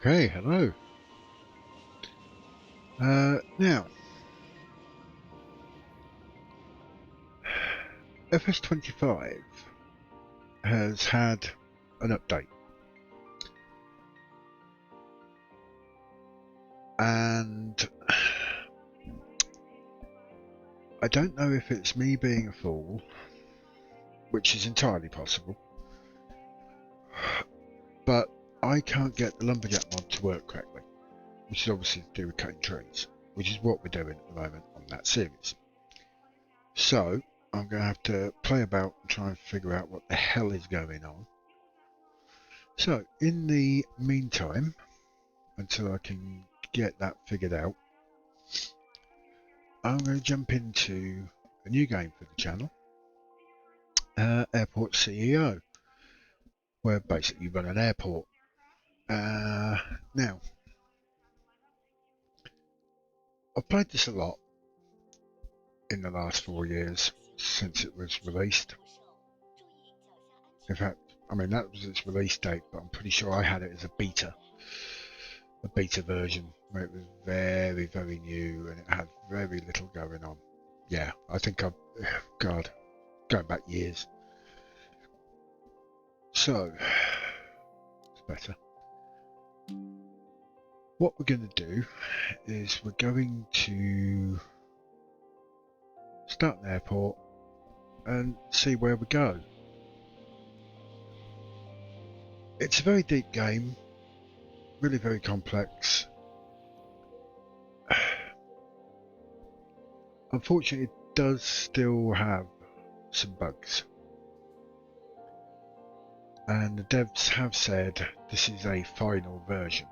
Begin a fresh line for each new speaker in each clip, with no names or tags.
Okay, hello. Now, FS25 has had an update, and I don't know if it's me being a fool, which is entirely possible, but I can't get the lumberjack mod to work correctly, which is obviously to do with cutting trees, which is what we're doing at the moment on that series. So I'm going to have to play about and try and figure out what the hell is going on. So in the meantime, until I can get that figured out, I'm going to jump into a new game for the channel, Airport CEO, where basically you run an airport. Now, I've played this a lot in the last 4 years since it was released. In fact, I mean that was its release date, but I'm pretty sure I had it as a beta version where it was very, very new and it had very little going on. Yeah, I think God, going back years. So, it's better. What we're going to do is we're going to start an airport and see where we go. It's a very deep game, really very complex. Unfortunately, it does still have some bugs. And the devs have said this is a final version.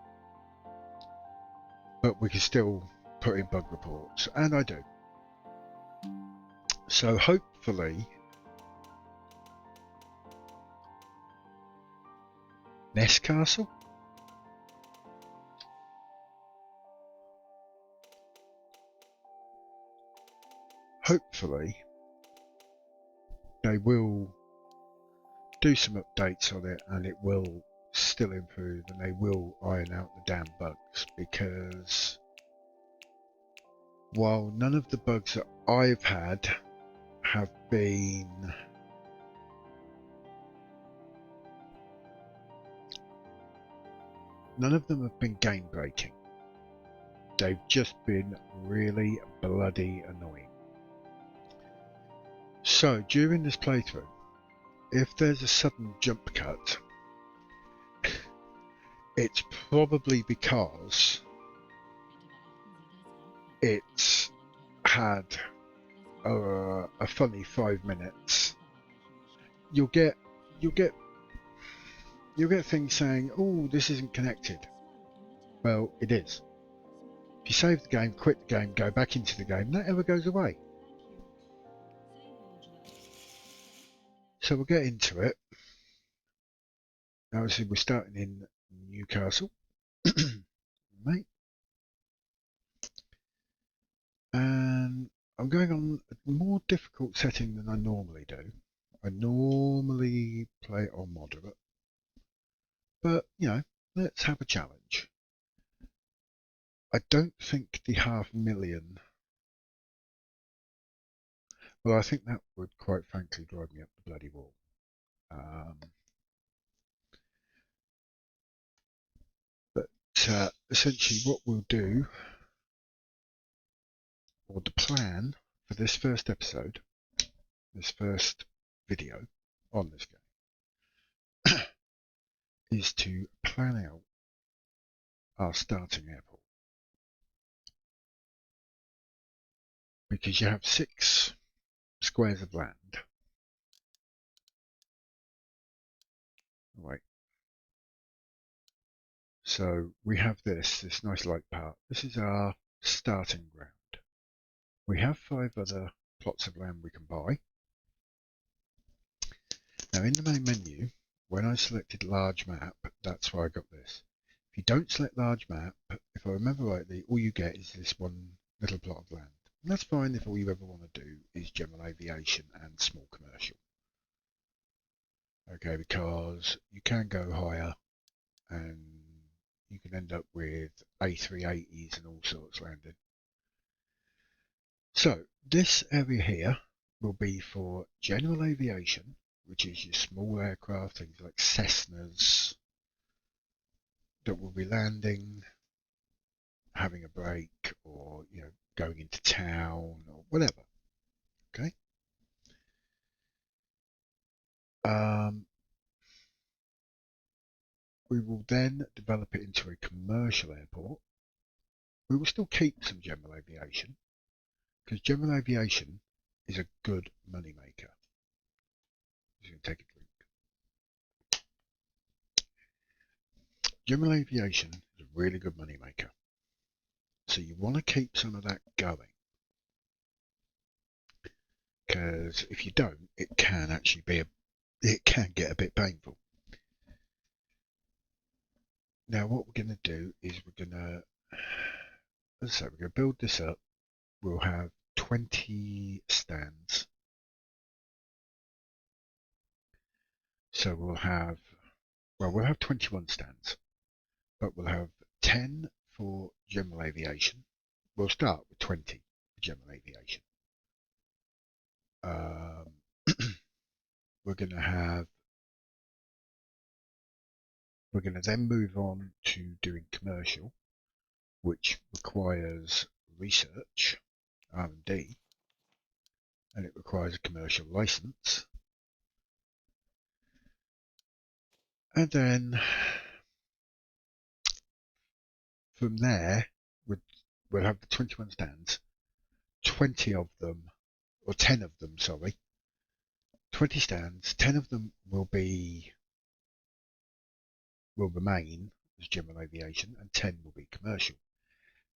But we can still put in bug reports, and I do. So hopefully Nest Castle? Hopefully they will do some updates on it and it will still improve and they will iron out the damn bugs, because while none of the bugs that I've had have been game breaking, they've just been really bloody annoying. So during this playthrough, if there's a sudden jump cut, it's probably because it's had a funny 5 minutes. You'll get things saying, "Oh, this isn't connected." Well, it is. If you save the game, quit the game, go back into the game, that ever goes away. So we'll get into it. Now, obviously, we're starting in Newcastle, mate. And I'm going on a more difficult setting than I normally do. I normally play on moderate, but you know, let's have a challenge. I don't think the 500,000. Well, I think that would quite frankly drive me up the bloody wall. But essentially, what we'll do, or the plan for this first episode, this first video on this game, is to plan out our starting airport. Because you have 6 squares of land. Right. So we have this nice light part. This is our starting ground. We have 5 other plots of land we can buy. Now in the main menu, when I selected large map, that's why I got this. If you don't select large map, if I remember rightly, all you get is this one little plot of land. And that's fine if all you ever want to do is general aviation and small commercial. Okay, because you can go higher and you can end up with A380s and all sorts landing. So this area here will be for general aviation, which is your small aircraft, things like Cessnas that will be landing, having a break, or going into town or whatever. Okay. We will then develop it into a commercial airport. We will still keep some general aviation because general aviation is a good money maker. Just going to take a drink. General aviation is a really good money maker. So you want to keep some of that going, because if you don't, it can actually it can get a bit painful. Now what we're going to do is we're going to, as I say, we're going to build this up. We'll have 20 stands. So we'll have 21 stands, but we'll have 10 for general aviation. We'll start with 20 for general aviation. We're going to then move on to doing commercial, which requires research, R&D, and it requires a commercial license. And then from there, we'll have the 21 stands, 20 of them, or 10 of them, sorry. 20 stands, 10 of them will remain as general aviation, and 10 will be commercial.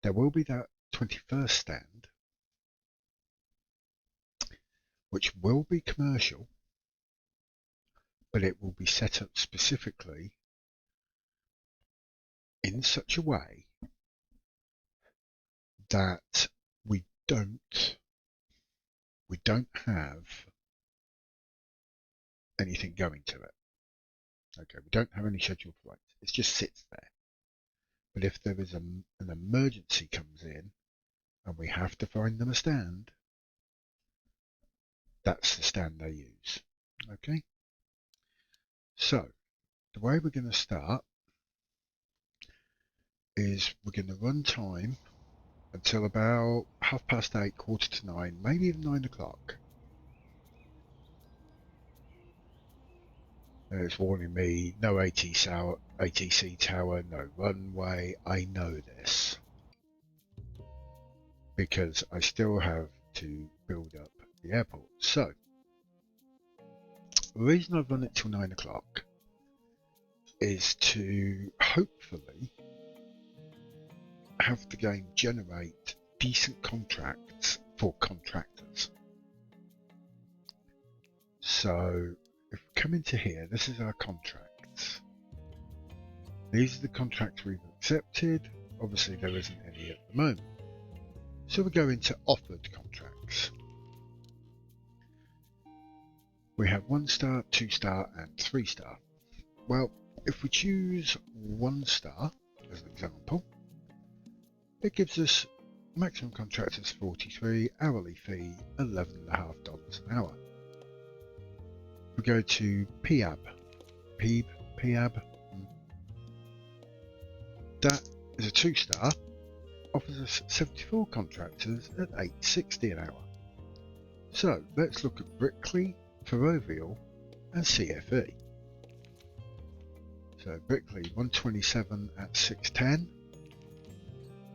There will be that 21st stand, which will be commercial, but it will be set up specifically in such a way that we don't have anything going to it. Okay, we don't have any scheduled flights. It just sits there. But if there is an emergency comes in and we have to find them a stand, that's the stand they use. Okay? So, the way we're going to start is we're going to run time until about 8:30, 8:45, maybe even 9 o'clock. It's warning me, no ATC tower, no runway. I know this because I still have to build up the airport. So, the reason I've run it till 9 o'clock is to hopefully have the game generate decent contracts for contractors. So, if we come into here, this is our contracts. These are the contracts we've accepted. Obviously, there isn't any at the moment. So we go into offered contracts. We have 1-star, 2-star, and 3-star. Well, if we choose 1-star as an example, it gives us maximum contract is 43, hourly fee $11.50 an hour. We go to PAB, that is a 2-star, offers us 74 contractors at $8.60 an hour. So let's look at Brickley, Ferrovial and CFE. So Brickley 127 at 6.10,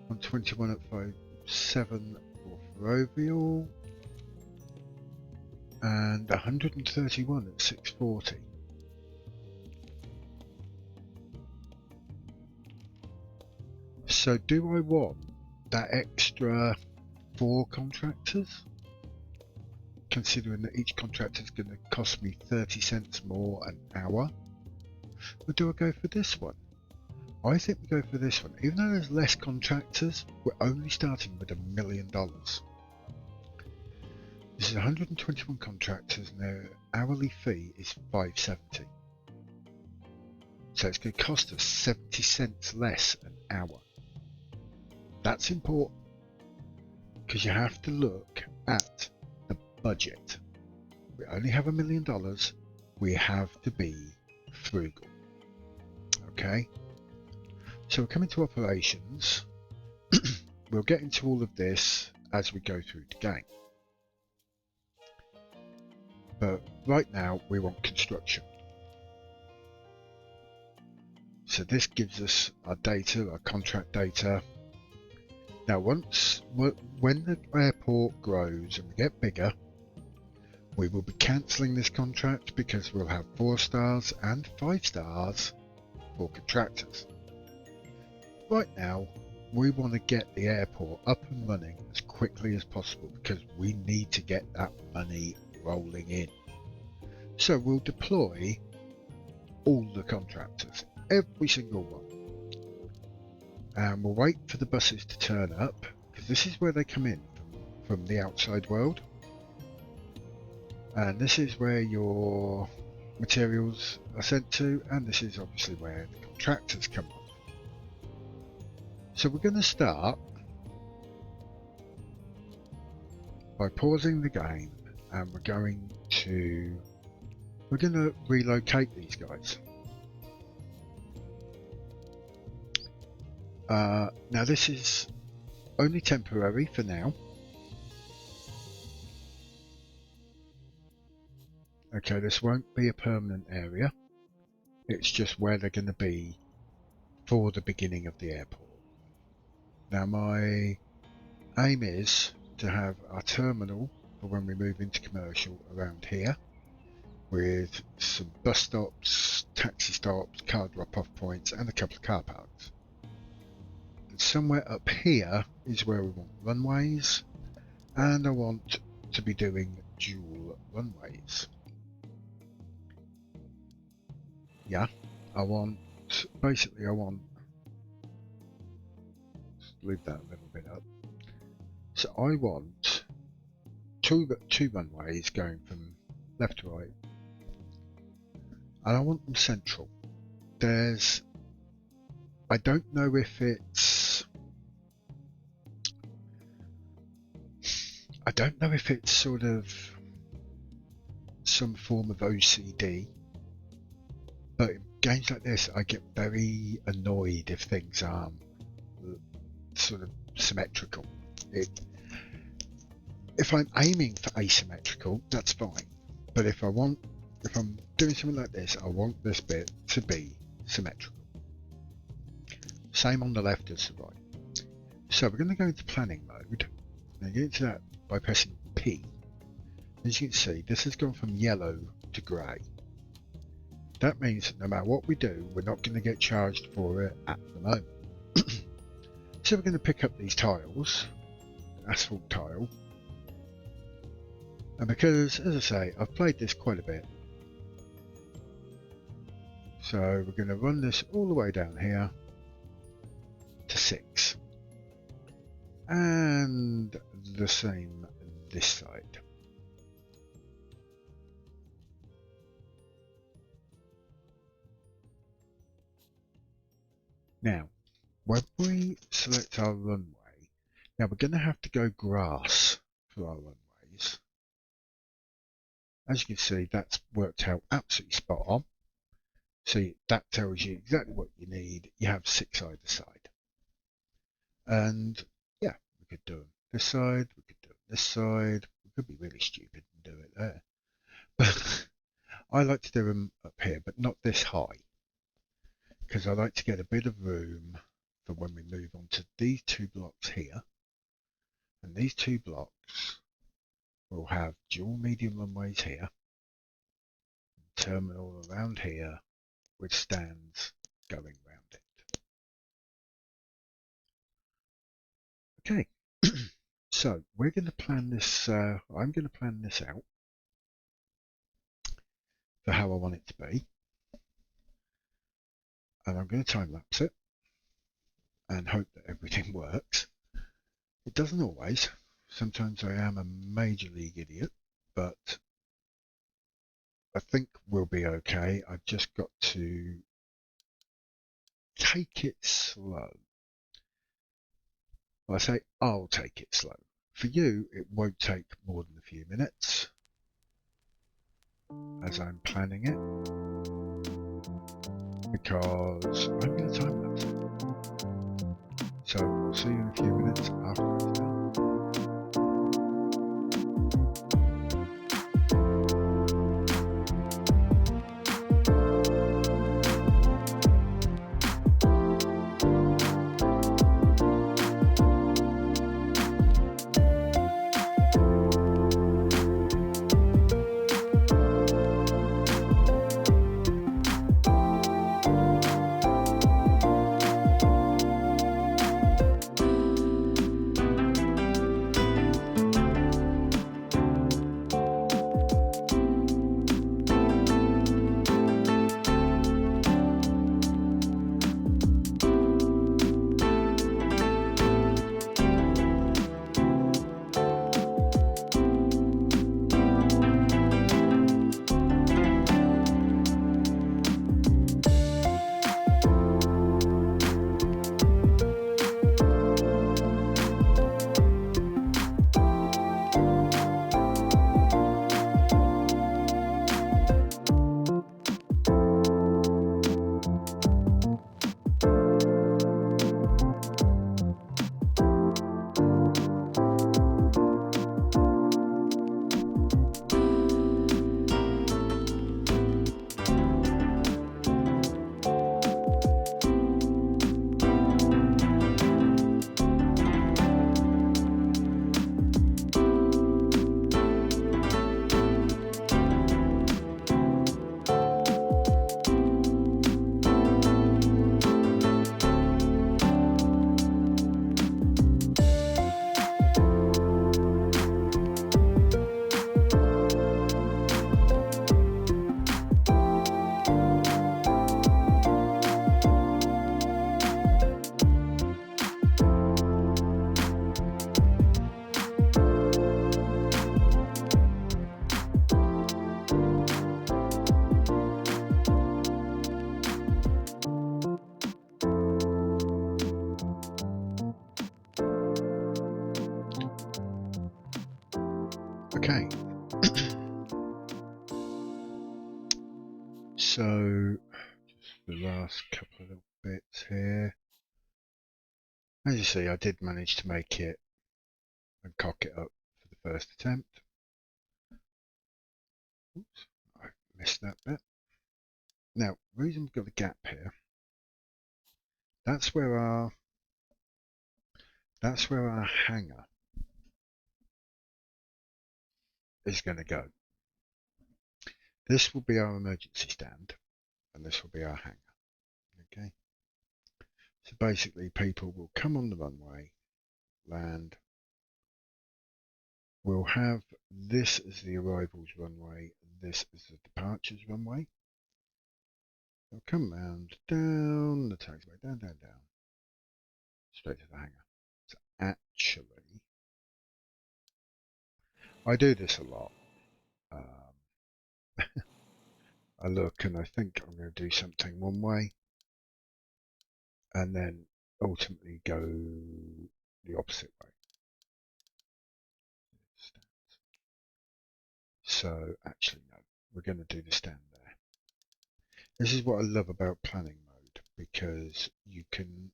121 at 5.7 for Ferrovial, and 131 at 6.40. So do I want that extra 4 contractors? Considering that each contractor is going to cost me 30 cents more an hour? Or do I go for this one? I think we go for this one. Even though there's less contractors, we're only starting with $1 million. This is 121 contractors and their hourly fee is $5.70. So it's going to cost us 70 cents less an hour. That's important because you have to look at the budget. We only have $1 million. We have to be frugal. Okay? So we're coming to operations. We'll get into all of this as we go through the game. But right now we want construction. So this gives us our data, our contract data. Now when the airport grows and we get bigger, we will be cancelling this contract because we'll have 4 stars and 5 stars for contractors. Right now, we want to get the airport up and running as quickly as possible because we need to get that money rolling in. So we'll deploy all the contractors, every single one. And we'll wait for the buses to turn up because this is where they come in from the outside world. And this is where your materials are sent to, and this is obviously where the contractors come on. So we're going to start by pausing the game, and we're going to relocate these guys. Now this is only temporary for now. Okay, this won't be a permanent area. It's just where they're going to be for the beginning of the airport. Now my aim is to have our terminal for when we move into commercial around here, with some bus stops, taxi stops, car drop-off points, and a couple of car parks. And somewhere up here is where we want runways, and I want to be doing dual runways. Yeah, I want leave that a little bit up. So I want two runways going from left to right, and I want them central. I don't know if it's sort of some form of OCD, but in games like this I get very annoyed if things aren't sort of symmetrical. If I'm aiming for asymmetrical, that's fine, but if I'm doing something like this, I want this bit to be symmetrical. Same on the left as the right. So we're going to go into planning mode, and get into that by pressing P. As you can see, this has gone from yellow to grey. That means that no matter what we do, we're not going to get charged for it at the moment. So we're going to pick up these tiles, asphalt tile, and because, as I say, I've played this quite a bit, so we're going to run this all the way down here to 6, and the same this side. Now, when we select our runway, now we're going to have to go grass for our runways. As you can see, that's worked out absolutely spot on. See, that tells you exactly what you need. You have 6 either side. And yeah, we could do them this side, we could do them this side. We could be really stupid and do it there. But I like to do them up here, but not this high, because I like to get a bit of room for when we move on to these 2 blocks here. And these 2 blocks will have dual medium runways here, terminal around here with stands going round it. Okay, so we're going to plan this, I'm going to plan this out for how I want it to be. And I'm going to time lapse it and hope that everything works. It doesn't always. Sometimes I am a major league idiot, but I think we'll be okay. I've just got to take it slow. Well, I say I'll take it slow. For you, it won't take more than a few minutes as I'm planning it, because I'm going to time lapse it. So we'll see you in a few minutes after it's done. Okay, so just the last couple of little bits here. As you see, I did manage to make it and cock it up for the first attempt. Oops, I missed that bit. Now, the reason we've got the gap here, that's where our hangar is going to go. This will be our emergency stand, and this will be our hangar. Okay. So basically, people will come on the runway, land. We'll have this as the arrivals runway, this as the departures runway. They'll come round, down the taxiway, down, down, down, straight to the hangar. So actually, I do this a lot. I look and I think I'm going to do something one way, and then ultimately go the opposite way. So actually, no, we're going to do the stand there. This is what I love about planning mode, because you can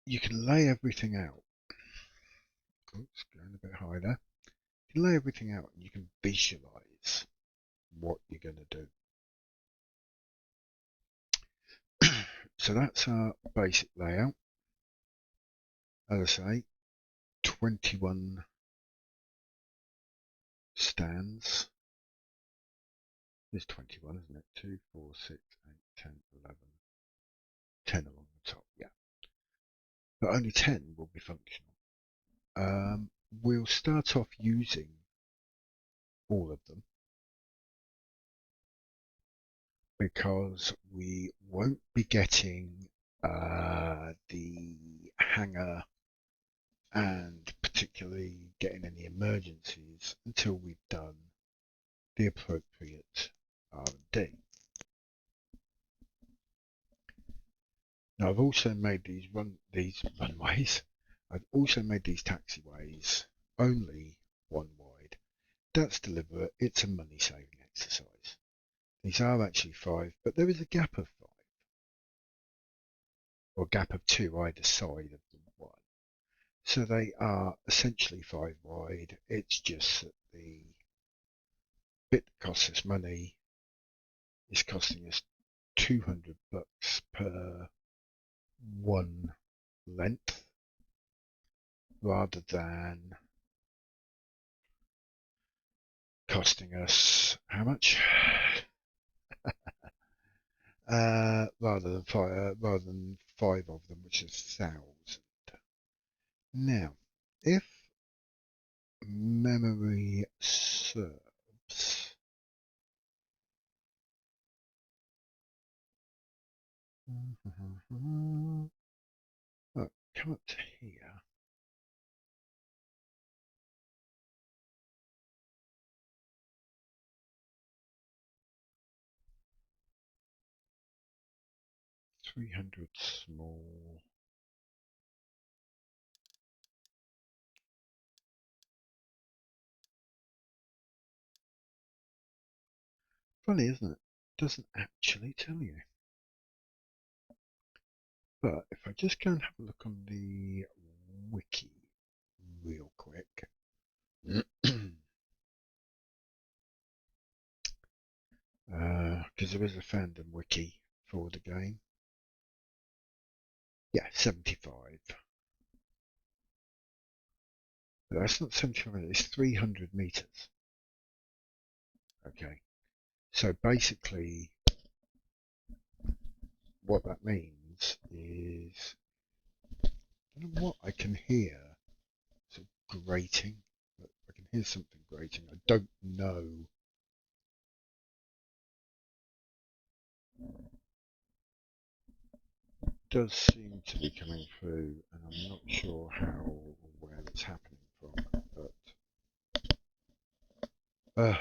lay everything out. Oops, going a bit high there. You can lay everything out and you can visualize what you're going to do. So that's our basic layout. As I say, 21 stands. There's 21, isn't it? 2, 4, 6, 8, 10, 11, 10 along the top, yeah. But only 10 will be functional. We'll start off using all of them, because we won't be getting the hangar and particularly getting any emergencies until we've done the appropriate R&D. Now I've also made these runways. I've also made these taxiways only one wide. That's deliberate. It's a money saving exercise. These are actually 5, but there is a gap of 5, or gap of 2 either side of the one. So they are essentially 5 wide. It's just that the bit that costs us money is costing us $200 per one length, rather than costing us how much? Rather than 5 of them, which is 1,000. Now, if memory serves, oh, come up to here. $300 small. Funny, isn't it? Doesn't actually tell you. But if I just go and have a look on the wiki real quick. Because there is a fandom wiki for the game. Yeah, 75. But that's not 75, it's 300 meters. Okay. So basically, what that means is, I don't know what I can hear, sort of grating. I can hear something grating. I don't know. It does seem to be coming through, and I'm not sure how or where it's happening from. But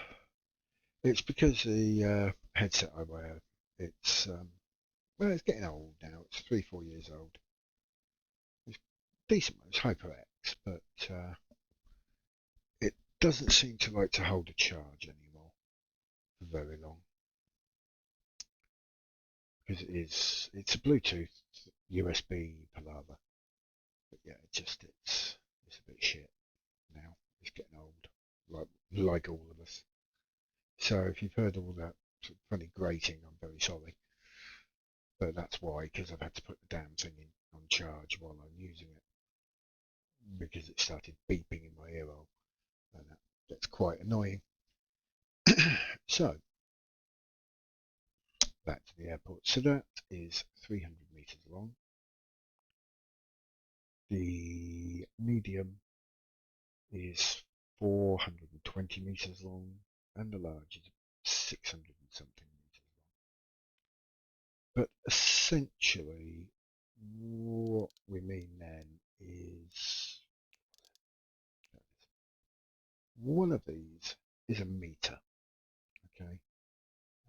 it's because the headset I wear, it's well, it's getting old now. It's 3, 4 years old. It's decent. It's HyperX, but it doesn't seem to like to hold a charge anymore for very long, because it's a Bluetooth USB palaver. But yeah, it's a bit shit now. It's getting old, like all of us. So if you've heard all that sort of funny grating, I'm very sorry. But that's why, because I've had to put the damn thing on charge while I'm using it, because it started beeping in my ear hole, and that's quite annoying. So back to the airport. So that is 300 meters long. The medium is 420 meters long, and the large is 600 and something meters long. But essentially, what we mean then is one of these is a meter, okay,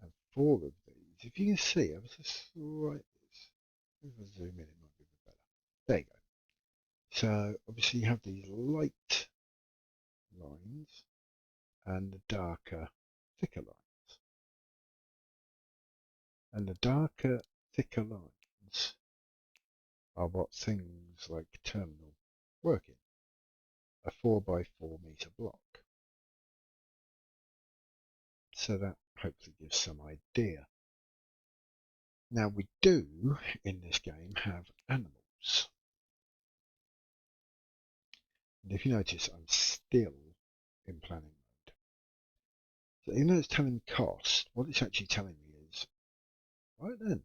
and 4 of these, if you can see, I was just right. If I zoom in, it might be a bit better. There you go. So obviously you have these light lines and the darker, thicker lines. And the darker, thicker lines are what things like terminal work in. A 4 by 4 meter block. So that hopefully gives some idea. Now we do, in this game, have animals. And if you notice, I'm still in planning mode. So even though it's telling me cost, what it's actually telling me is, right then,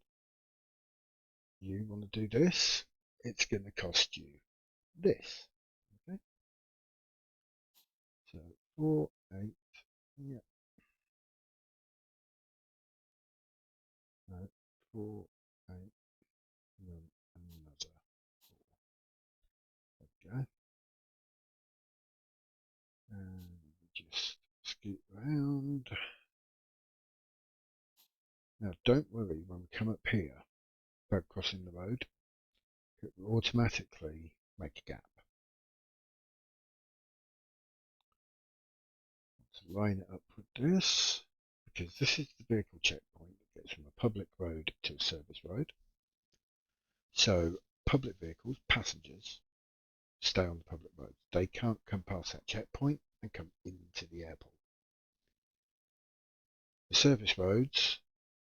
you want to do this, it's going to cost you this. Okay, so 4, 8, yeah, no, 4, 8, no, another 4. Okay, and just scoot round. Now don't worry when we come up here, about crossing the road, it will automatically make a gap. Let's line it up with this, because this is the vehicle checkpoint that gets from a public road to a service road. So public vehicles, passengers, stay on the public roads. They can't come past that checkpoint and come into the airport. The service roads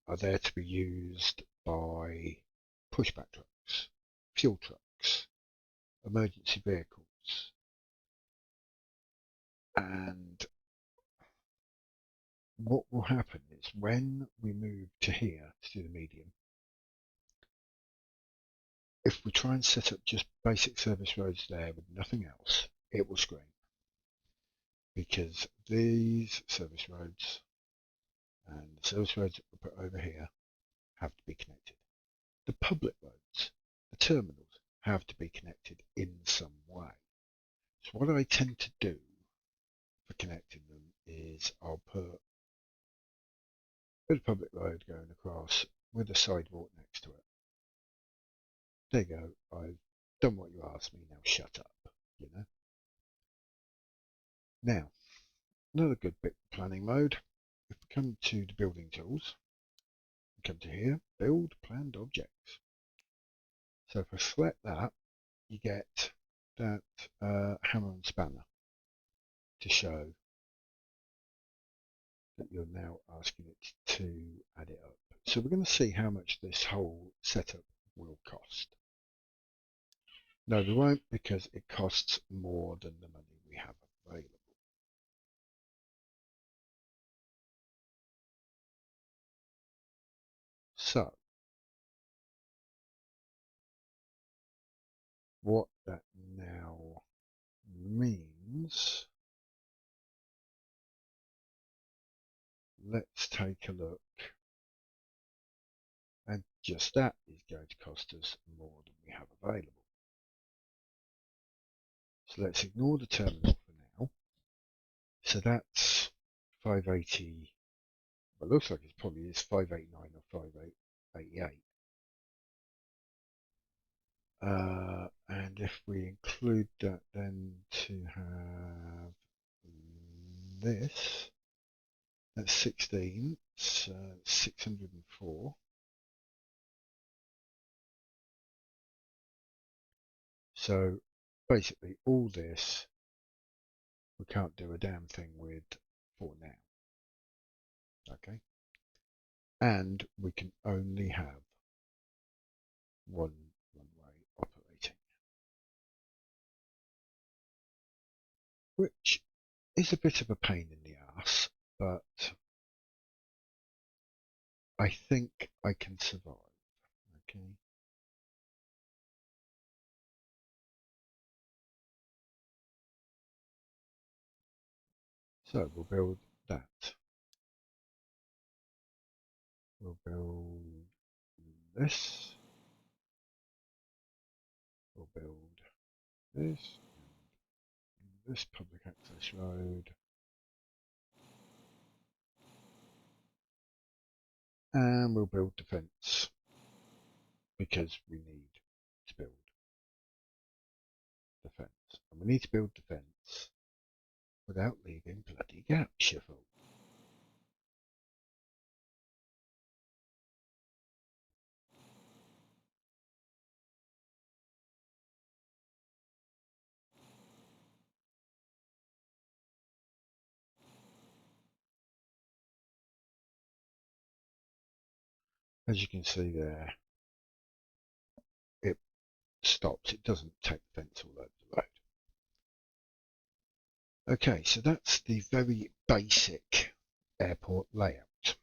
are there to be used by pushback trucks, fuel trucks, emergency vehicles, and what will happen is when we move to here to do the medium, if we try and set up just basic service roads there with nothing else, it will scream, because these service roads and the service roads that we put over here have to be connected. The public roads, the terminals, have to be connected in some way. So what I tend to do for connecting them is I'll put a bit of public road going across with a sidewalk next to it. There you go, I've done what you asked me, now shut up, you know. Now, another good bit of planning mode, if we come to the building tools, we come to here, build planned objects. So if I select that, you get that hammer and spanner to show that you're now asking it to add it up. So we're going to see how much this whole setup will cost. No, we won't, because it costs more than the money we have available. So, what that now means, let's take a look, and just that is going to cost us more than we have available. So let's ignore the terminal for now. So that's 580, well, it looks like it probably is 589 or 588. And if we include that then to have this, that's 16, so 604. So basically all this we can't do a damn thing with for now. Okay. And we can only have one runway operating, which is a bit of a pain in the ass, but I think I can survive. Okay. So we'll build that. We'll build this. We'll build this. And this public access road. And we'll build defence, because we need to build defence. And we need to build defence without leaving bloody gaps, Shuffle. As you can see there, it stops. It doesn't take the fence all over the road. Okay, so that's the very basic airport layout.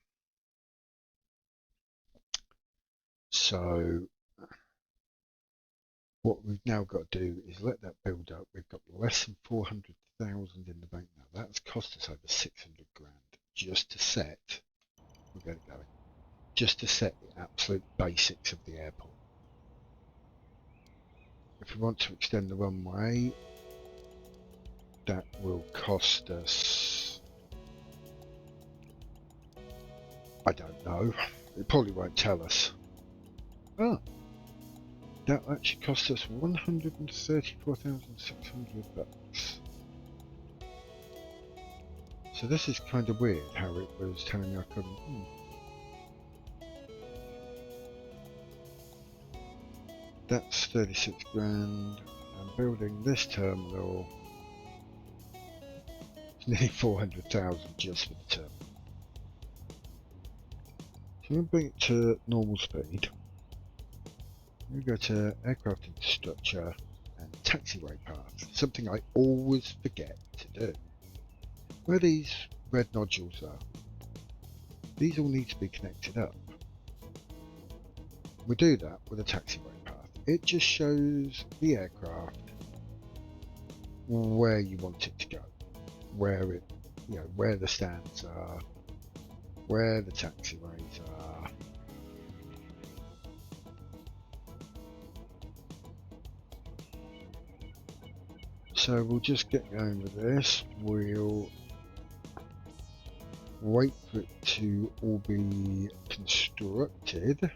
So what we've now got to do is let that build up. We've got less than 400,000 in the bank now. That's cost us over 600 grand just to set, we'll get it going, just to set the absolute basics of the airport. If we want to extend the runway, that will cost us, I don't know, it probably won't tell us. Oh, that actually cost us 134,600 bucks. So this is kind of weird how it was telling me I couldn't. That's 36 grand. I'm building this terminal. It's nearly 400,000 just for the terminal. So I'm going to bring it to normal speed. We go to aircraft infrastructure and taxiway path, something I always forget to do. Where these red nodules are, these all need to be connected up. We do that with a taxiway path. It just shows the aircraft where you want it to go, where it, where the stands are, where the taxiways are. So we'll just get going with this. We'll wait for it to all be constructed.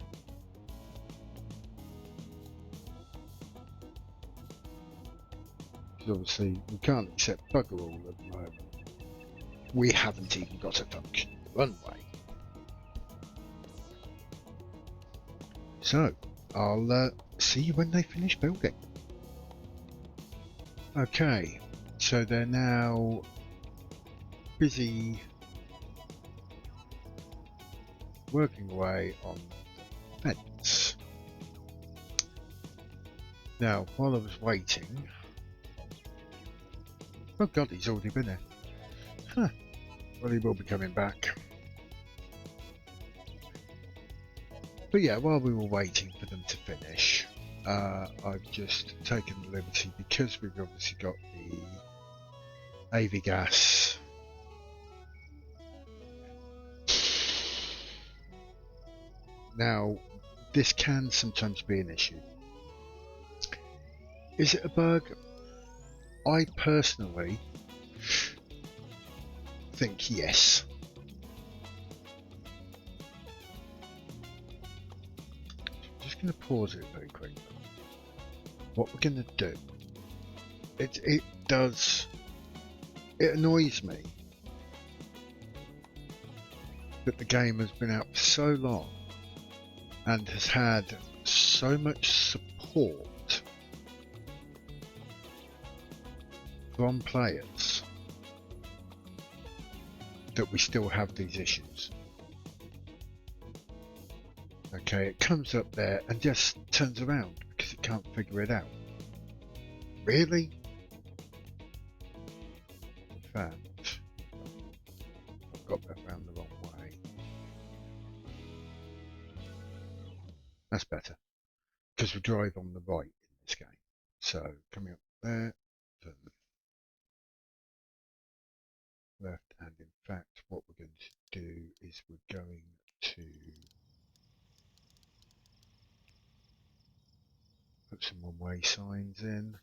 Because obviously we can't accept bugger all at the moment. We haven't even got a functioning runway. So I'll see you when they finish building. Okay, so they're now busy working away on the fence. Now, while I was waiting, oh god, he's already been there. Huh. Well, he will be coming back. But yeah, while we were waiting for them to finish, I've just taken the liberty, because we've obviously got the AV gas. Now, this can sometimes be an issue. Is it a bug? I personally think yes. I'm just going to pause it very quickly. What we're going to do, it annoys me that the game has been out for so long and has had so much support from players that we still have these issues. Okay, it comes up there and just turns around because it can't figure it out. Really? In fact, I've got that round the wrong way. That's better, because we drive on the right in this game. So coming up there, turn left, and in fact what we're going to do is we're going to put some one-way signs in.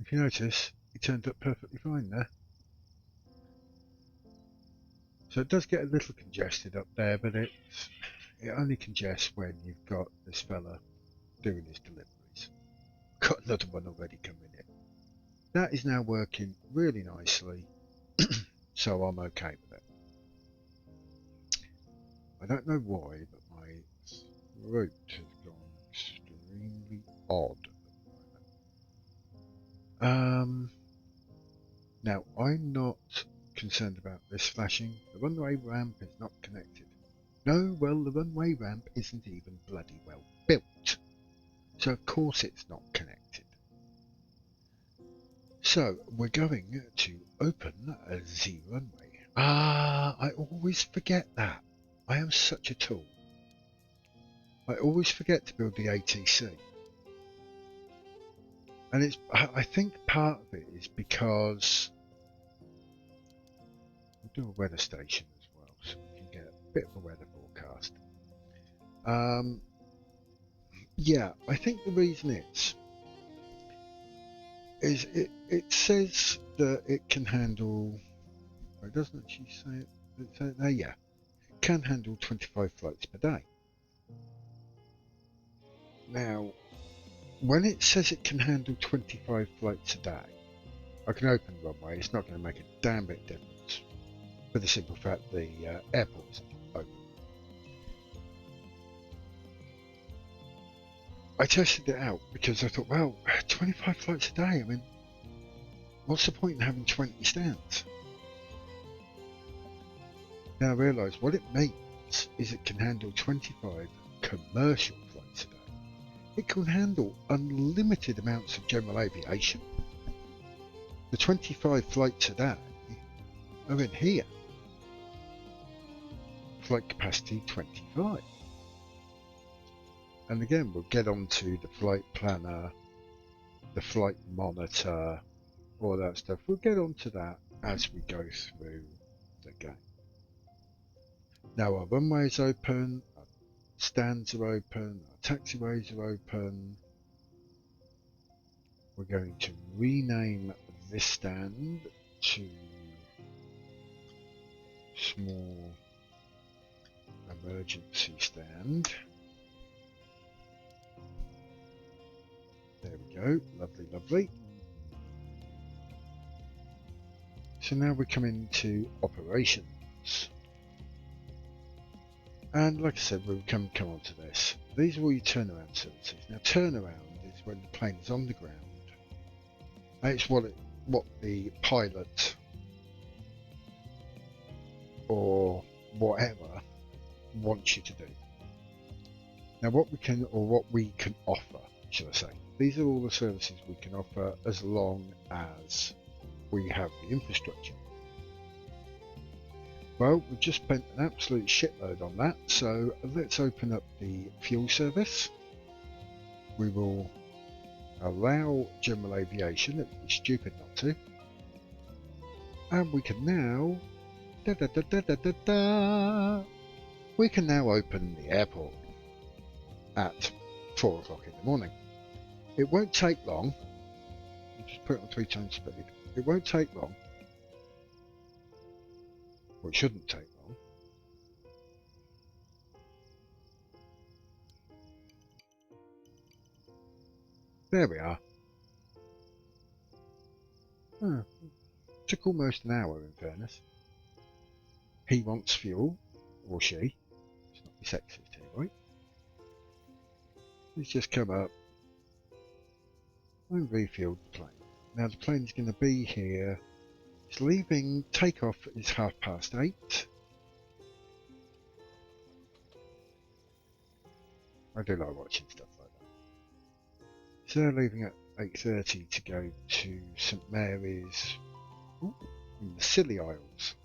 If you notice, it turned up perfectly fine there. So it does get a little congested up there, but it only congests when you've got this fella doing his deliveries. Got another one already coming in. That is now working really nicely, so I'm okay with it. I don't know why, but my throat has gone extremely odd at the moment. Now, I'm not concerned about this flashing. The runway ramp is not connected. No, well, the runway ramp isn't even bloody well built. So of course it's not connected. So we're going to open the runway. I always forget that. I am such a tool. I always forget to build the ATC. And I think part of it is because we'll do a weather station as well, so we can get a bit of a weather forecast. Yeah, I think the reason is it says that it can handle. It doesn't actually say it. Yeah, can handle 25 flights per day. Now, when it says it can handle 25 flights a day, I can open the runway, it's not going to make a damn bit of difference, for the simple fact the airport's open. I tested it out because I thought, well, 25 flights a day, I mean, what's the point in having 20 stands? Then I realised what it means is it can handle 25 commercial flights a day. It can handle unlimited amounts of general aviation. The 25 flights a day are in here. Flight capacity 25. And again, we'll get onto the flight planner, the flight monitor, all that stuff. We'll get onto that as we go through the game. Now our runway is open, our stands are open, our taxiways are open. We're going to rename this stand to small emergency stand. There we go, lovely, lovely. So now we come into operations. And like I said, we'll come on to this. These are all your turnaround services. Now turnaround is when the plane is on the ground. It's what the pilot or whatever wants you to do. Now what we can offer, should I say. These are all the services we can offer as long as we have the infrastructure. Well, we've just spent an absolute shitload on that, so let's open up the fuel service. We will allow General Aviation, it would be stupid not to. And we can now we can now open the airport at 4 o'clock in the morning. It won't take long. I'll just put it on 3 times speed. It won't take long. Well, it shouldn't take long. There we are. Took almost an hour in fairness. He wants fuel, or she. It's not be sexist here, right? Let's just come up and refuel the plane. Now the plane is going to be here. It's leaving, takeoff is 8:30. I do like watching stuff like that. So they're leaving at 8:30 to go to St Mary's in the Scilly Isles.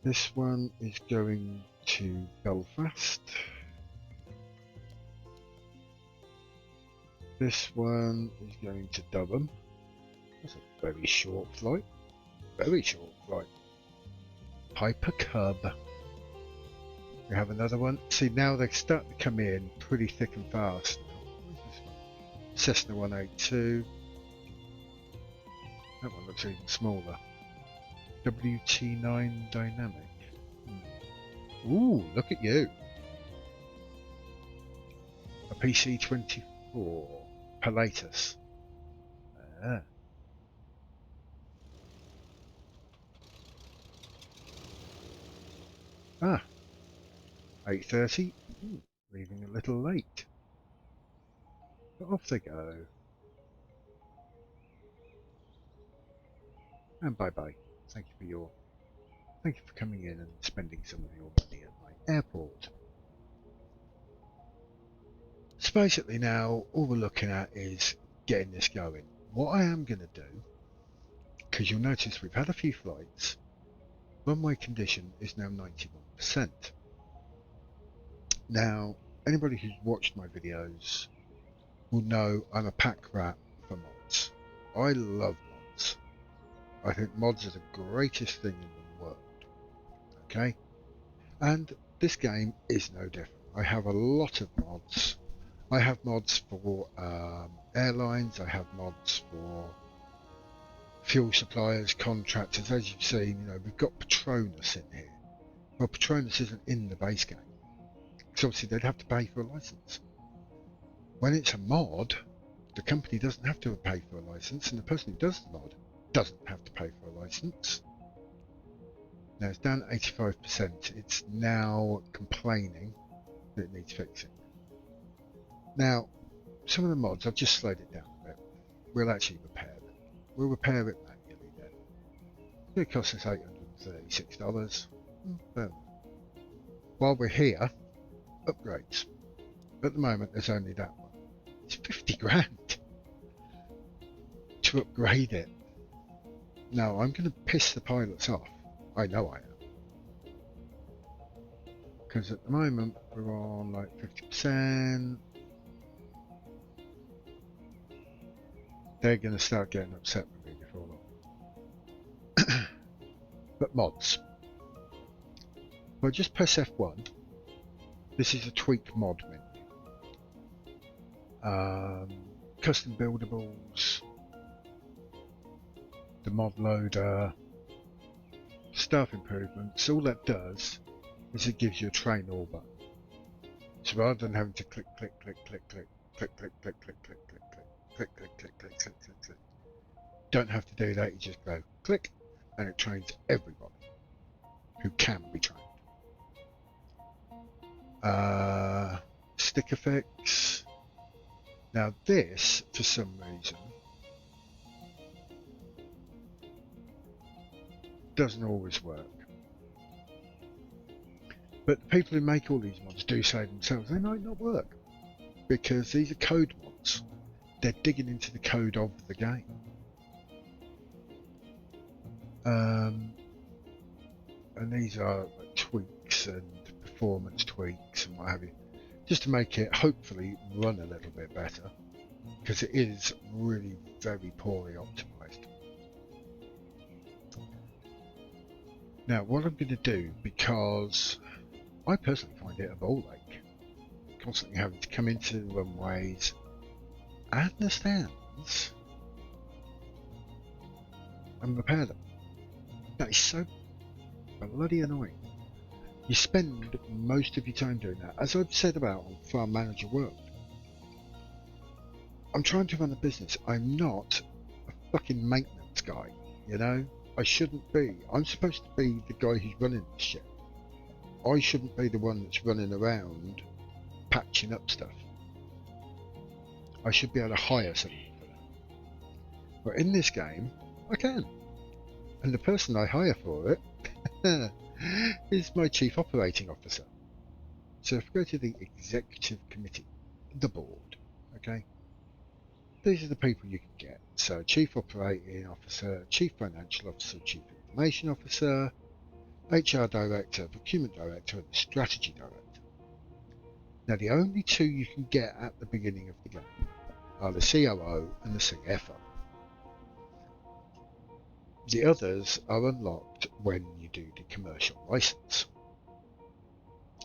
This one is going to Belfast. This one is going to Durham. That's a very short flight. Very short flight. Piper Cub. We have another one. See, now they're starting to come in pretty thick and fast now. What is this one? Cessna 182. That one looks even smaller. WT9 Dynamic. Ooh, look at you. A PC-24 Pilatus. Ah. 8:30. Leaving a little late. But off they go. And bye-bye. Thank you for coming in and spending some of your money at my airport. So basically now, all we're looking at is getting this going. What I am going to do, because you'll notice we've had a few flights, runway condition is now 91%. Now, anybody who's watched my videos will know I'm a pack rat for mods. I love mods. I think mods are the greatest thing in the world. Okay? And this game is no different. I have a lot of mods. I have mods for airlines, I have mods for fuel suppliers, contractors. As you've seen, we've got Patronus in here. Well, Patronus isn't in the base game, because obviously they'd have to pay for a license. When it's a mod, the company doesn't have to pay for a license, and the person who does the mod doesn't have to pay for a license. Now it's down to 85%. It's now complaining that it needs fixing. Now, some of the mods, I've just slowed it down a bit. We'll actually repair them. We'll repair it manually then. It's going to cost us $836. While we're here, upgrades. At the moment, there's only that one. It's 50 grand to upgrade it. Now, I'm going to piss the pilots off. I know I am. Because at the moment, we're on like 50%. They're going to start getting upset with me before long. But mods. If I just press F1, this is a tweak mod menu. Custom buildables, the mod loader, staff improvements. All that does is it gives you a train all button. So rather than having to click, click, click, click, click, click, click, click, click, click, click, click, click, click, click, click, click, click, click, don't have to do that. You just go click, and it trains everybody who can be trained. Stick effects. Now this, for some reason, doesn't always work. But the people who make all these mods do say themselves they might not work because these are code mods. They're digging into the code of the game. And these are like tweaks and performance tweaks and what have you, just to make it hopefully run a little bit better, because it is really very poorly optimized. Now what I'm going to do, because I personally find it a ball ache, constantly having to come into the runways and the stands and repair them. That is so bloody annoying. You spend most of your time doing that. As I've said about on Farm Manager World, I'm trying to run a business. I'm not a fucking maintenance guy, you know? I shouldn't be. I'm supposed to be the guy who's running this shit. I shouldn't be the one that's running around patching up stuff. I should be able to hire someone for that. But in this game, I can. And the person I hire for it is my Chief Operating Officer. So if we go to the Executive Committee, the board, okay, these are the people you can get. So Chief Operating Officer, Chief Financial Officer, Chief Information Officer, HR Director, Procurement Director, and the Strategy Director. Now the only two you can get at the beginning of the game are the COO and the CFO. The others are unlocked when you do the commercial license.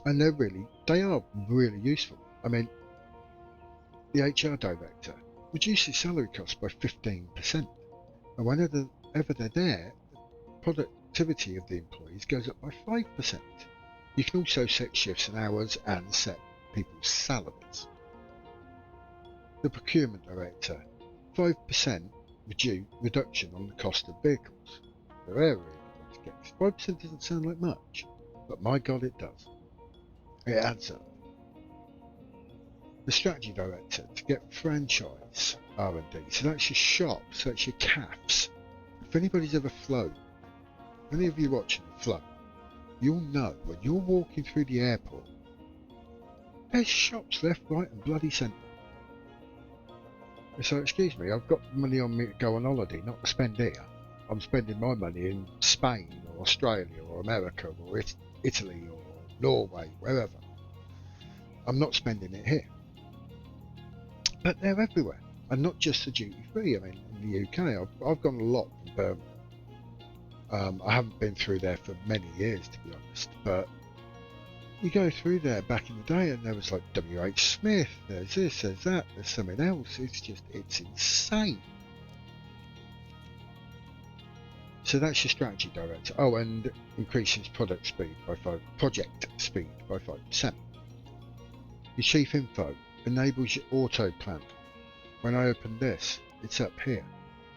And they are really useful. I mean, the HR Director reduces salary costs by 15%. And whenever they're there, the productivity of the employees goes up by 5%. You can also set shifts and hours and set people's salaries. The Procurement Director, 5% reduction on the cost of vehicles. They're really good to get. 5% doesn't sound like much, but my God, it does. It adds up. The Strategy Director, to get franchise R&D, so that's your shops, that's your CAFs. If anybody's ever flown, if any of you watching have flown, you'll know when you're walking through the airport, there's shops left, right and bloody centre. So excuse me, I've got money on me to go on holiday, not to spend here. I'm spending my money in Spain or Australia or America or Italy or Norway, wherever. I'm not spending it here. But they're everywhere, and not just the duty free. I mean, in the UK, I've gone a lot from Birmingham. I haven't been through there for many years, to be honest, but you go through there back in the day and there was like WH Smith, there's this, there's that, there's something else. It's insane. So that's your strategy director. Oh, and increases project speed by 5%. Your chief info enables your auto plan. When I open this, it's up here,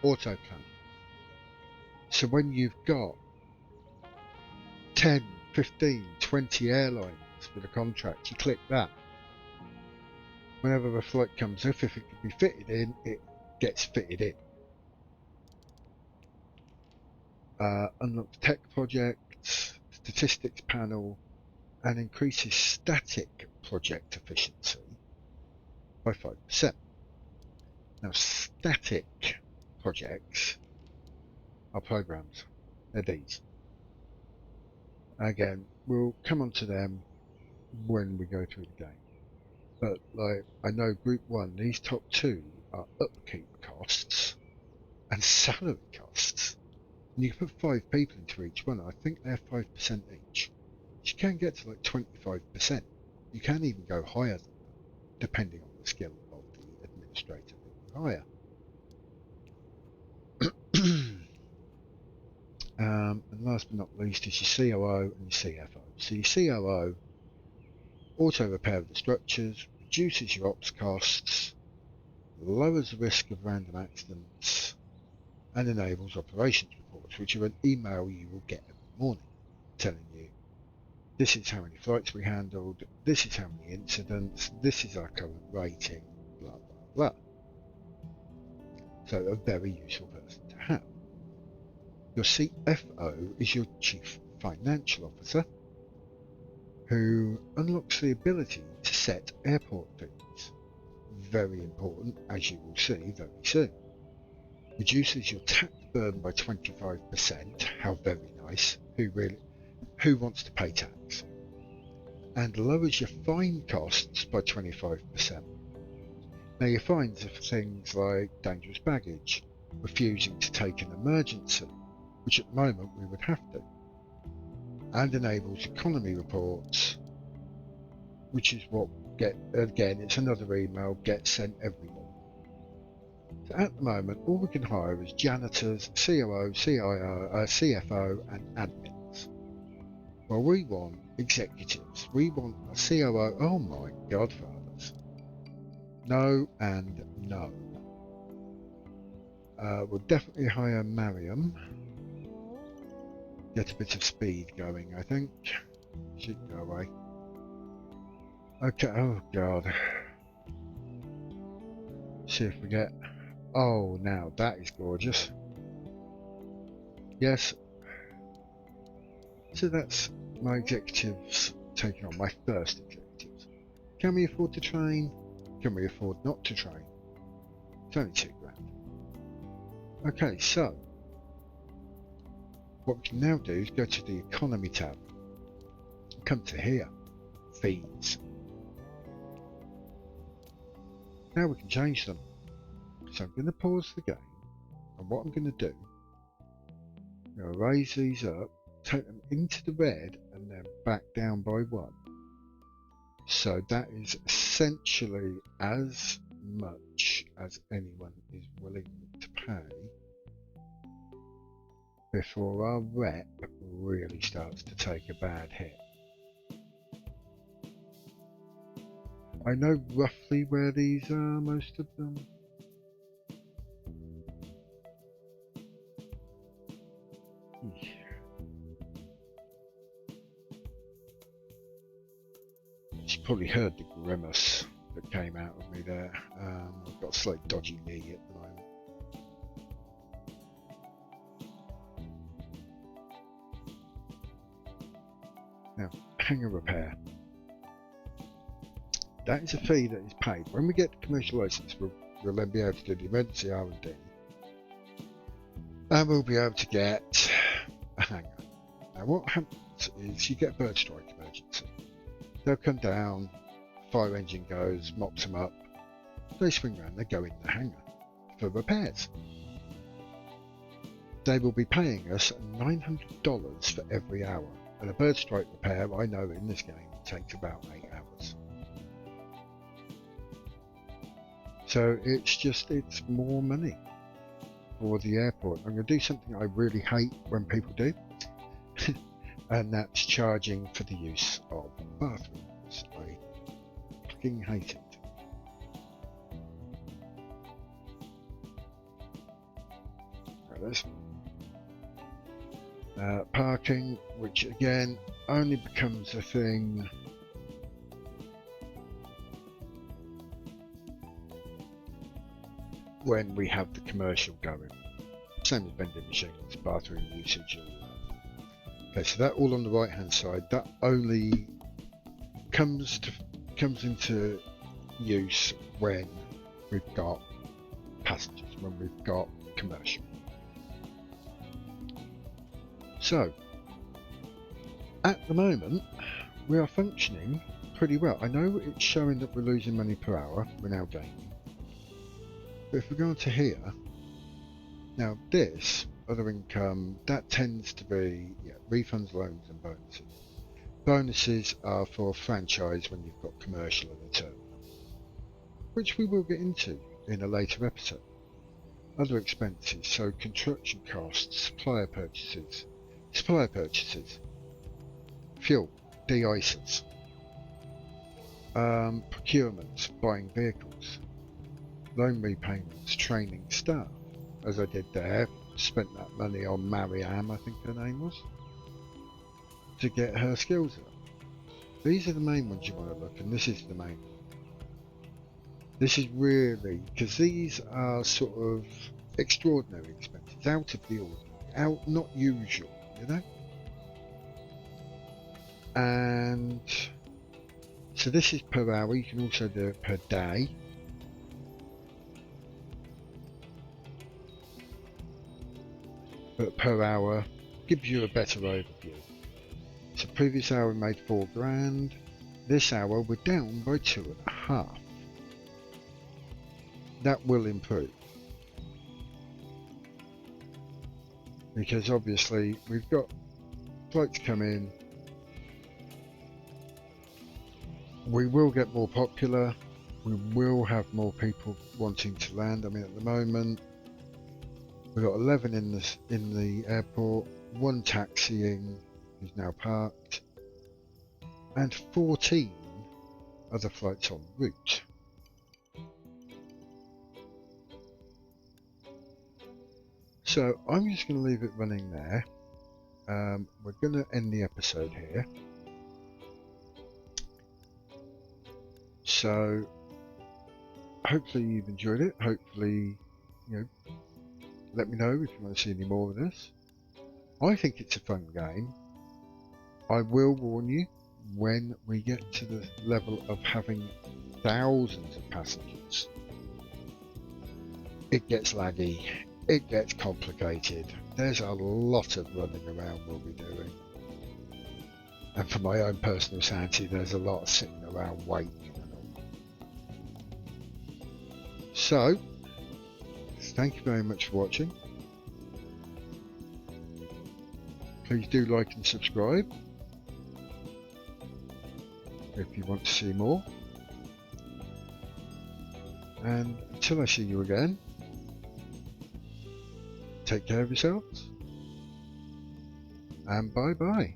auto plan. So when you've got 10, 15, 20 airlines with a contract, you click that. Whenever a flight comes up, if it can be fitted in, it gets fitted in. Unlocks tech projects, statistics panel, and increases static project efficiency by 5%. Now, static projects are programs. They're these. Again, we'll come on to them when we go through the game. But like I know Group 1, these top two are upkeep costs and salary costs. And you can put 5 people into each one. I think they're 5% each. You can get to like 25%. You can even go higher than that, depending on the skill of the administrator that you hire. And last but not least is your COO and your CFO. So your COO, auto repair of the structures, reduces your ops costs, lowers the risk of random accidents, and enables operations reports, which are an email you will get every morning telling you this is how many flights we handled, this is how many incidents, this is our current rating, blah blah blah. So a very useful person to have. Your CFO is your Chief Financial Officer, who unlocks the ability to set airport fees. Very important, as you will see very soon. Reduces your tax burden by 25%. How very nice. Who wants to pay tax? And lowers your fine costs by 25%. Now your fines are for things like dangerous baggage, refusing to take an emergency, which at the moment we would have to, and enables economy reports, which is what it's another email gets sent every morning. So at the moment, all we can hire is janitors, COO, CIO, CFO, and admins. Well, we want executives. We want a COO. Oh my godfathers. No and no. We'll definitely hire Mariam. Get a bit of speed going, I think. Should go away. Okay, oh god. See if we get... Oh, now that is gorgeous. Yes. So that's my executives taking on, my first executives. Can we afford to train? Can we afford not to train? It's only $2 grand. Okay, so what we can now do is go to the economy tab. Come to here, fees. Now we can change them. So I'm going to pause the game, and what I'm going to do, I'm going to raise these up, take them into the red, and then back down by 1. So that is essentially as much as anyone is willing to pay before our rep really starts to take a bad hit. I know roughly where these are, most of them. You probably heard the grimace that came out of me there. I've got a slight dodgy knee at the moment. Now, hangar repair. That is a fee that is paid. When we get the commercial license, we'll then be able to do the emergency R&D. And we'll be able to get a hangar. Now what happens is you get a bird strike emergency. They'll come down, fire engine goes, mops them up. They swing around, they go in the hangar for repairs. They will be paying us $900 for every hour. And a bird strike repair, I know in this game, takes about 8 hours. So it's more money. for the airport. I'm going to do something I really hate when people do, and that's charging for the use of bathrooms. I fucking hate it. There's parking, which again only becomes a thing when we have the commercial going. Same as vending machines, bathroom usage, all that. Okay, so that all on the right hand side, that only comes into use when we've got passengers, when we've got commercial. So, at the moment, we are functioning pretty well. I know it's showing that we're losing money per hour, we're now gaining. But if we go on to here, now this, other income, that tends to be refunds, loans and bonuses. Bonuses are for franchise when you've got commercial at the terminal, which we will get into in a later episode. Other expenses, so construction costs, supplier purchases, fuel, de-icers, procurement, buying vehicles, loan repayments, training staff, as I did there, spent that money on Marianne, I think her name was, to get her skills up. These are the main ones you want to look, and this is the main one. This is really, because these are sort of extraordinary expenses, out of the ordinary, not usual, you know? And so this is per hour, you can also do it per day. But per hour gives you a better overview. So previous hour we made £4,000, this hour we're down by 2.5. That will improve. Because obviously we've got flights come in, we will get more popular, we will have more people wanting to land. I mean, at the moment we've got 11 in the airport, 1 taxiing who's now parked, and 14 other flights en route. So I'm just going to leave it running there. We're going to end the episode here. So hopefully you've enjoyed it. Hopefully, let me know if you want to see any more of this. I think it's a fun game. I will warn you, when we get to the level of having thousands of passengers, it gets laggy, it gets complicated. There's a lot of running around we'll be doing. And for my own personal sanity, there's a lot of sitting around waiting. So, thank you very much for watching. Please do like and subscribe if you want to see more. And until I see you again, take care of yourselves, and bye bye.